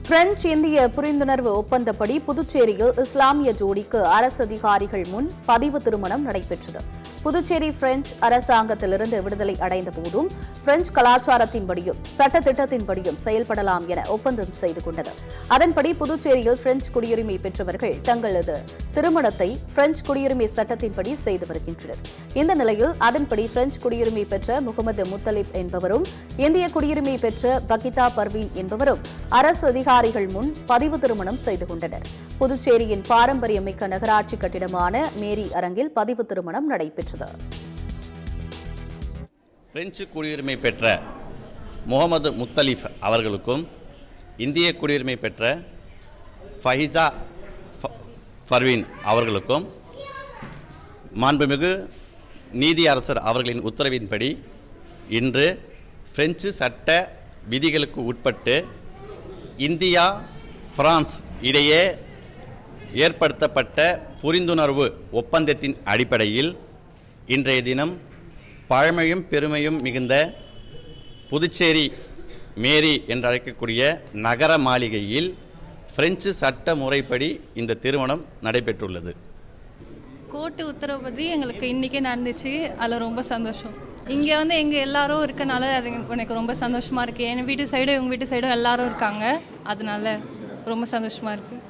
French இந்திய புரிந்துணர்வு ஒப்பந்தப்படி புதுச்சேரியில் இஸ்லாமிய ஜோடிக்கு அரசு அதிகாரிகள் முன் பதிவு திருமணம் நடைபெற்றது. புதுச்சேரி பிரெஞ்சு அரசாங்கத்திலிருந்து விடுதலை அடைந்த போதும் பிரெஞ்சு கலாச்சாரத்தின்படியும் சட்டத்திட்டத்தின்படியும் செயல்படலாம் என ஒப்பந்தம் செய்து கொண்டது. அதன்படி புதுச்சேரியில் பிரெஞ்சு குடியுரிமை பெற்றவர்கள் தங்களது திருமணத்தை பிரெஞ்சு குடியுரிமை சட்டத்தின்படி செய்து வருகின்றனர். இந்த நிலையில் அதன்படி பிரெஞ்சு குடியுரிமை பெற்ற முகமது முத்தலிப் என்பவரும் இந்திய குடியுரிமை பெற்ற பகிதா பர்வீன் என்பவரும் அரசு அதிகாரிகள் முன் பதிவு திருமணம் செய்து கொண்டனர். புதுச்சேரியின் பாரம்பரியமிக்க நகராட்சி கட்டிடமான மேரி அரங்கில் பதிவு திருமணம் நடைபெற்றது. பிரெஞ்சு குடியுரிமை பெற்ற முகமது முத்தலிப் அவர்களுக்கும் இந்திய குடியுரிமை பெற்ற ஃபஹிசா பர்வீன் அவர்களுக்கும் மாண்புமிகு நீதியரசர் அவர்களின் உத்தரவின்படி இன்று பிரெஞ்சு சட்ட விதிகளுக்கு உட்பட்டு இந்தியா பிரான்ஸ் இடையே ஏற்படுத்தப்பட்ட புரிந்துணர்வு ஒப்பந்தத்தின் அடிப்படையில் இன்றைய தினம் பழமையும் பெருமையும் மிகுந்த புதுச்சேரி மேரி என்றழைக்கக்கூடிய நகர மாளிகையில் பிரெஞ்சு சட்ட முறைப்படி இந்த திருமணம் நடைபெற்றுள்ளது. கோர்ட்டு உத்தரவுப்படி எங்களுக்கு இன்றைக்கே நடந்துச்சு. அதில் ரொம்ப சந்தோஷம். இங்கே எங்கள் எல்லாரும் இருக்கனால அது எனக்கு ரொம்ப சந்தோஷமாக இருக்குது. என் வீட்டு சைடும் இவங்க வீட்டு சைடும் எல்லாரும் இருக்காங்க. அதனால ரொம்ப சந்தோஷமாக இருக்குது.